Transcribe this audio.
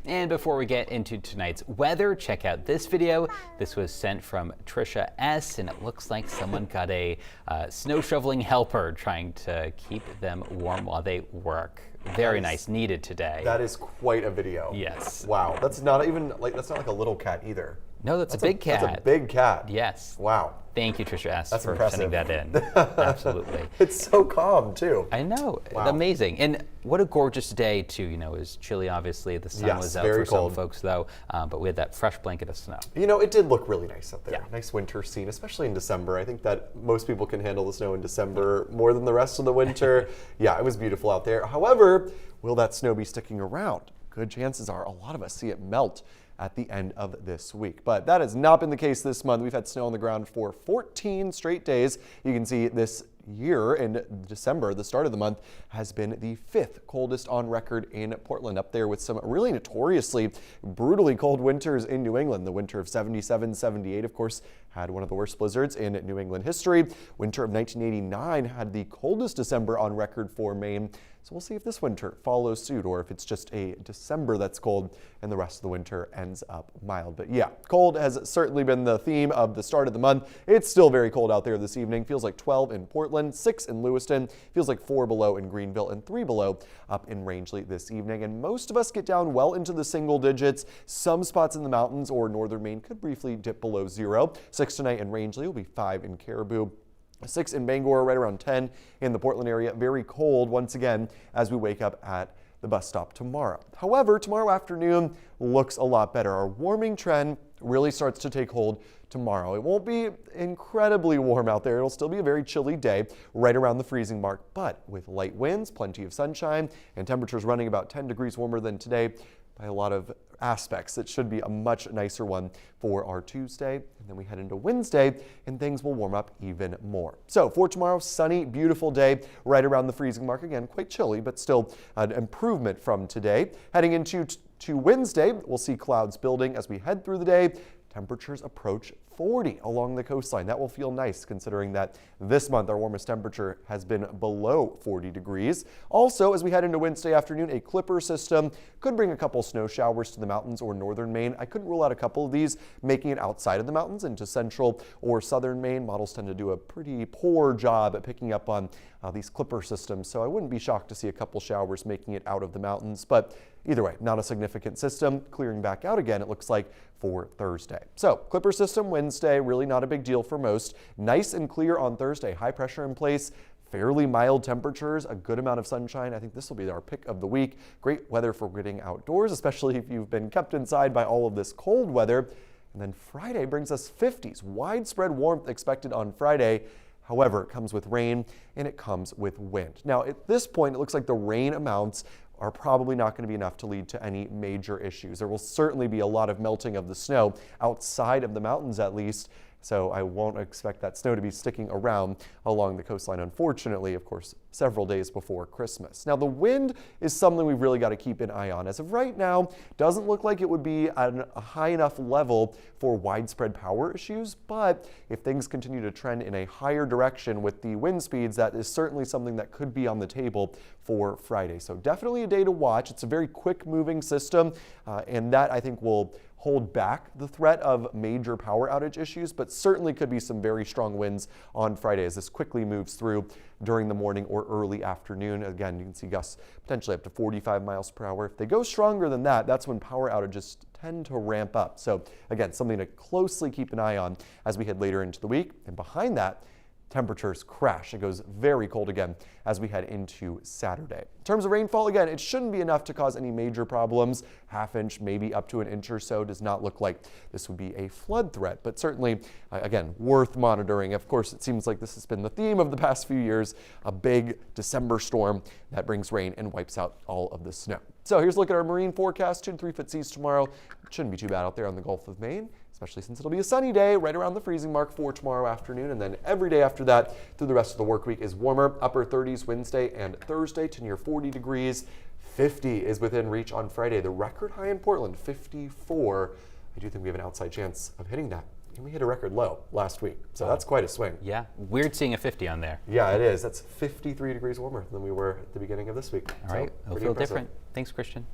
And before we get into tonight's weather, check out this video. This was sent from Trisha S, and it looks like someone got a snow shoveling helper trying to keep them warm while they work. Very nice, needed today. That is quite a video. Yes. Wow, that's not even like, that's not like a little cat either. No, that's a big cat. That's a big cat. Yes. Wow. Thank you, Trisha S, for impressive. sending that in. Absolutely. It's so calm too. I know. Wow. Amazing. And what a gorgeous day too. You know, it was chilly obviously. The sun was out very for cold. some folks though, but we had that fresh blanket of snow. You know, it did look really nice up there. Yeah. Nice winter scene, especially in December. I think that most people can handle the snow in December more than the rest of the winter. Yeah, it was beautiful out there. However, will that snow be sticking around? Good chances are a lot of us see it melt at the end of this week. But that has not been the case this month. We've had snow on the ground for 14 straight days. You can see this year in December, the start of the month, has been the 5th coldest on record in Portland, up there with some really notoriously brutally cold winters in New England. The winter of 77, 78, of course, had one of the worst blizzards in New England history. Winter of 1989 had the coldest December on record for Maine. So we'll see if this winter follows suit or if it's just a December that's cold and the rest of the winter ends up mild. But yeah, cold has certainly been the theme of the start of the month. It's still very cold out there this evening. Feels like 12 in Portland, 6 in Lewiston, feels like 4 below in Greenville and 3 below up in Rangeley this evening. And most of us get down well into the single digits. Some spots in the mountains or northern Maine could briefly dip below 0. 6 tonight in Rangeley will be 5 in Caribou. 6 in Bangor, right around 10 in the Portland area. Very cold once again as we wake up at the bus stop tomorrow. However, tomorrow afternoon looks a lot better. Our warming trend really starts to take hold tomorrow. It won't be incredibly warm out there. It'll still be a very chilly day, right around the freezing mark, but with light winds, plenty of sunshine, and temperatures running about 10 degrees warmer than today. By a lot of aspects, it should be a much nicer one for our Tuesday. And then we head into Wednesday and things will warm up even more. So for tomorrow, sunny, beautiful day, right around the freezing mark. Again, quite chilly, but still an improvement from today. Heading into Wednesday, we'll see clouds building as we head through the day. Temperatures approach 40 along the coastline. That will feel nice considering that this month our warmest temperature has been below 40 degrees. Also, as we head into Wednesday afternoon, a clipper system could bring a couple snow showers to the mountains or northern Maine. I couldn't rule out a couple of these making it outside of the mountains into central or southern Maine. Models tend to do a pretty poor job at picking up on these clipper systems, so I wouldn't be shocked to see a couple showers making it out of the mountains. But either way, not a significant system. Clearing back out again, it looks like, for Thursday. So clipper system Wednesday, really not a big deal for most. Nice and clear on Thursday. High pressure in place. Fairly mild temperatures, a good amount of sunshine. I think this will be our pick of the week. Great weather for getting outdoors, especially if you've been kept inside by all of this cold weather. And then Friday brings us 50s. Widespread warmth expected on Friday. However, it comes with rain and it comes with wind. Now, at this point, it looks like the rain amounts are probably not going to be enough to lead to any major issues. There will certainly be a lot of melting of the snow outside of the mountains at least, so I won't expect that snow to be sticking around along the coastline, unfortunately, of course, several days before Christmas. Now, the wind is something we've really got to keep an eye on. As of right now, doesn't look like it would be at a high enough level for widespread power issues, but if things continue to trend in a higher direction with the wind speeds, that is certainly something that could be on the table for Friday. So definitely a day to watch. It's a very quick moving system, and that I think will hold back the threat of major power outage issues, but certainly could be some very strong winds on Friday as this quickly moves through during the morning or early afternoon. Again, you can see gusts potentially up to 45 miles per hour. If they go stronger than that, that's when power outages tend to ramp up. So again, something to closely keep an eye on as we head later into the week. And behind that, temperatures crash. It goes very cold again as we head into Saturday. In terms of rainfall, again, it shouldn't be enough to cause any major problems. Half inch, maybe up to an inch or so. Does not look like this would be a flood threat, but certainly, again, worth monitoring. Of course, it seems like this has been the theme of the past few years, a big December storm that brings rain and wipes out all of the snow. So here's a look at our marine forecast. 2 to 3 foot seas tomorrow. It shouldn't be too bad out there on the Gulf of Maine, especially since it'll be a sunny day right around the freezing mark for tomorrow afternoon. And then every day after that through the rest of the work week is warmer. Upper 30s Wednesday and Thursday to near 40 degrees. 50 is within reach on Friday. The record high in Portland, 54. I do think we have an outside chance of hitting that. And we hit a record low last week, so that's quite a swing. Yeah, weird seeing a 50 on there. Yeah, it is. That's 53 degrees warmer than we were at the beginning of this week. All right, it'll feel different. Thanks, Christian.